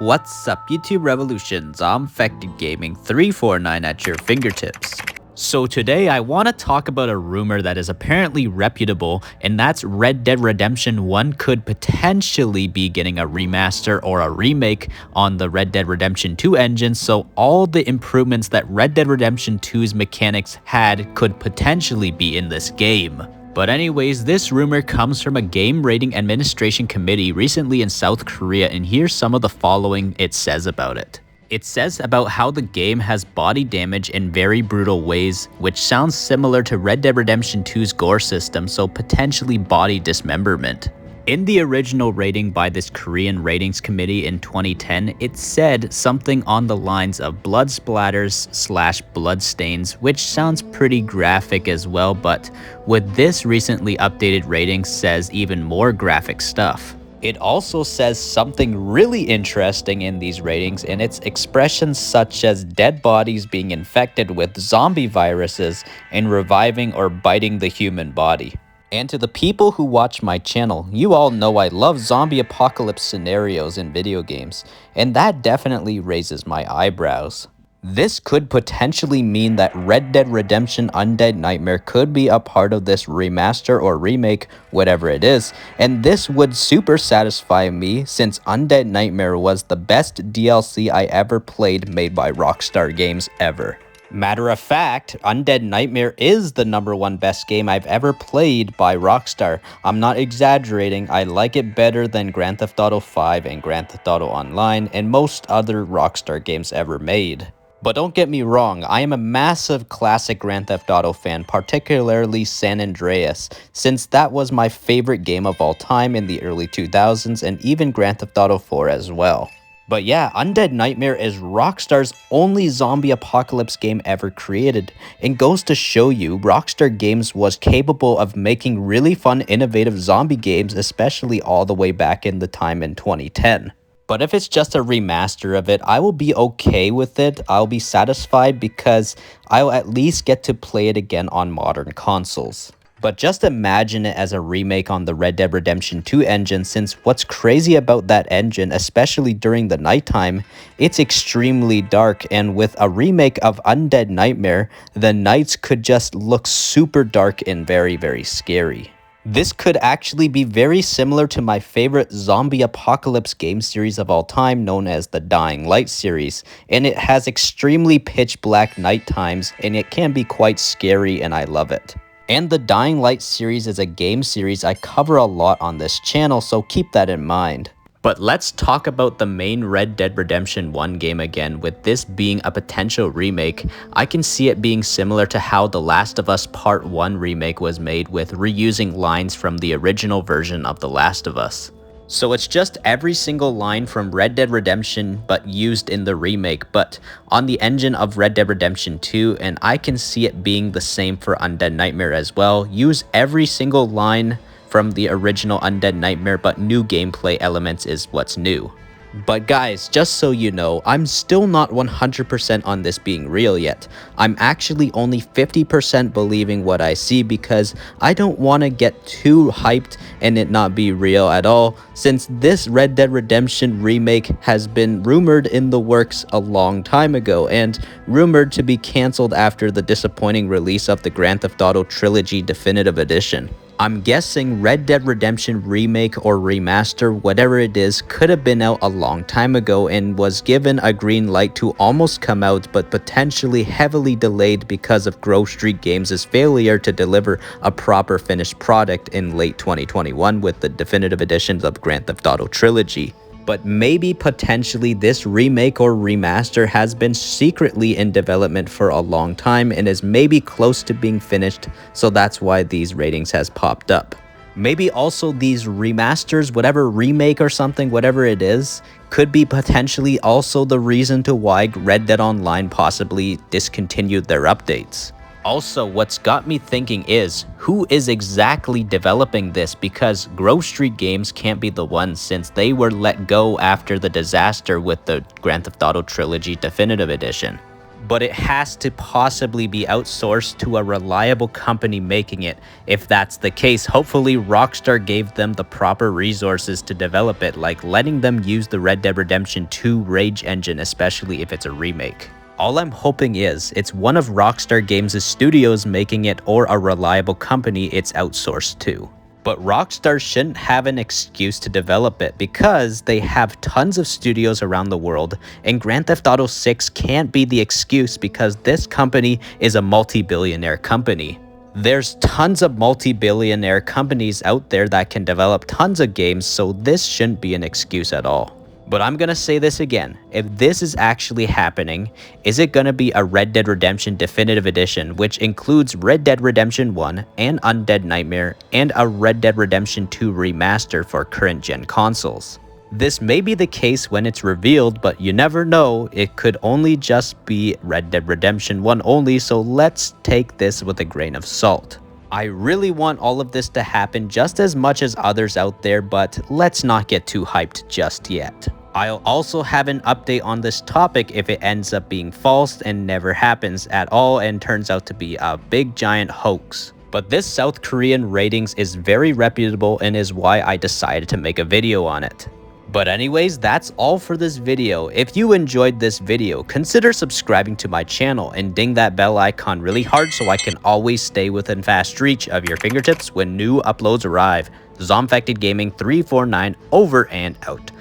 What's up YouTube Revolution, ZombfectedGaming 349 at your fingertips. So today I want to talk about a rumor that is apparently reputable, and that's Red Dead Redemption 1 could potentially be getting a remaster or a remake on the Red Dead Redemption 2 engine, so all the improvements that Red Dead Redemption 2's mechanics had could potentially be in this game. But anyways, this rumor comes from a game rating administration committee recently in South Korea, and here's some of the following it says about it. It says about how the game has body damage in very brutal ways, which sounds similar to Red Dead Redemption 2's gore system, so potentially body dismemberment. In the original rating by this Korean ratings committee in 2010, it said something on the lines of blood splatters / blood stains, which sounds pretty graphic as well, but with this recently updated rating says even more graphic stuff. It also says something really interesting in these ratings, and it's expressions such as dead bodies being infected with zombie viruses and reviving or biting the human body. And to the people who watch my channel, you all know I love zombie apocalypse scenarios in video games, and that definitely raises my eyebrows. This could potentially mean that Red Dead Redemption Undead Nightmare could be a part of this remaster or remake, whatever it is, and this would super satisfy me since Undead Nightmare was the best DLC I ever played made by Rockstar Games ever. Matter of fact, Undead Nightmare is the #1 best game I've ever played by Rockstar. I'm not exaggerating, I like it better than Grand Theft Auto 5 and Grand Theft Auto Online and most other Rockstar games ever made. But don't get me wrong, I am a massive classic Grand Theft Auto fan, particularly San Andreas, since that was my favorite game of all time in the early 2000s and even Grand Theft Auto 4 as well. But yeah, Undead Nightmare is Rockstar's only zombie apocalypse game ever created, and goes to show you Rockstar Games was capable of making really fun, innovative zombie games, especially all the way back in the time in 2010. But if it's just a remaster of it, I will be okay with it. I'll be satisfied because I'll at least get to play it again on modern consoles. But just imagine it as a remake on the Red Dead Redemption 2 engine, since what's crazy about that engine, especially during the nighttime, it's extremely dark, and with a remake of Undead Nightmare, the nights could just look super dark and very, very scary. This could actually be very similar to my favorite zombie apocalypse game series of all time, known as the Dying Light series, and it has extremely pitch black night times, and it can be quite scary, and I love it. And the Dying Light series is a game series I cover a lot on this channel, so keep that in mind. But let's talk about the main Red Dead Redemption 1 game again. With this being a potential remake, I can see it being similar to how The Last of Us Part 1 remake was made, with reusing lines from the original version of The Last of Us. So it's just every single line from Red Dead Redemption but used in the remake, but on the engine of Red Dead Redemption 2, and I can see it being the same for Undead Nightmare as well. Use every single line from the original Undead Nightmare, but new gameplay elements is what's new. But guys, just so you know, I'm still not 100% on this being real yet. I'm actually only 50% believing what I see, because I don't want to get too hyped and it not be real at all, since this Red Dead Redemption remake has been rumored in the works a long time ago, and rumored to be cancelled after the disappointing release of the Grand Theft Auto Trilogy Definitive Edition. I'm guessing Red Dead Redemption Remake or Remaster, whatever it is, could have been out a long time ago and was given a green light to almost come out, but potentially heavily delayed because of Grove Street Games' failure to deliver a proper finished product in late 2021 with the definitive editions of Grand Theft Auto Trilogy. But maybe potentially this remake or remaster has been secretly in development for a long time and is maybe close to being finished, so that's why these ratings has popped up. Maybe also these remasters, whatever remake or something, whatever it is, could be potentially also the reason to why Red Dead Online possibly discontinued their updates. Also, what's got me thinking is, who is exactly developing this, because Grove Street Games can't be the one, since they were let go after the disaster with the Grand Theft Auto Trilogy Definitive Edition. but it has to possibly be outsourced to a reliable company making it. If that's the case, hopefully Rockstar gave them the proper resources to develop it, like letting them use the Red Dead Redemption 2 Rage engine, especially if it's a remake. All I'm hoping is it's one of Rockstar Games' studios making it, or a reliable company it's outsourced to. But Rockstar shouldn't have an excuse to develop it because they have tons of studios around the world, and Grand Theft Auto 6 can't be the excuse because this company is a multi-billionaire company. There's tons of multi-billionaire companies out there that can develop tons of games, so this shouldn't be an excuse at all. But I'm gonna say this again, if this is actually happening, is it gonna be a Red Dead Redemption Definitive Edition, which includes Red Dead Redemption 1 and Undead Nightmare, and a Red Dead Redemption 2 Remaster for current gen consoles? This may be the case when it's revealed, but you never know, it could only just be Red Dead Redemption 1 only, so let's take this with a grain of salt. I really want all of this to happen just as much as others out there, but let's not get too hyped just yet. I'll also have an update on this topic if it ends up being false and never happens at all and turns out to be a big giant hoax. But this South Korean ratings is very reputable and is why I decided to make a video on it. But anyways, that's all for this video. If you enjoyed this video, consider subscribing to my channel and ding that bell icon really hard so I can always stay within fast reach of your fingertips when new uploads arrive. ZombfectedGaming 349 over and out.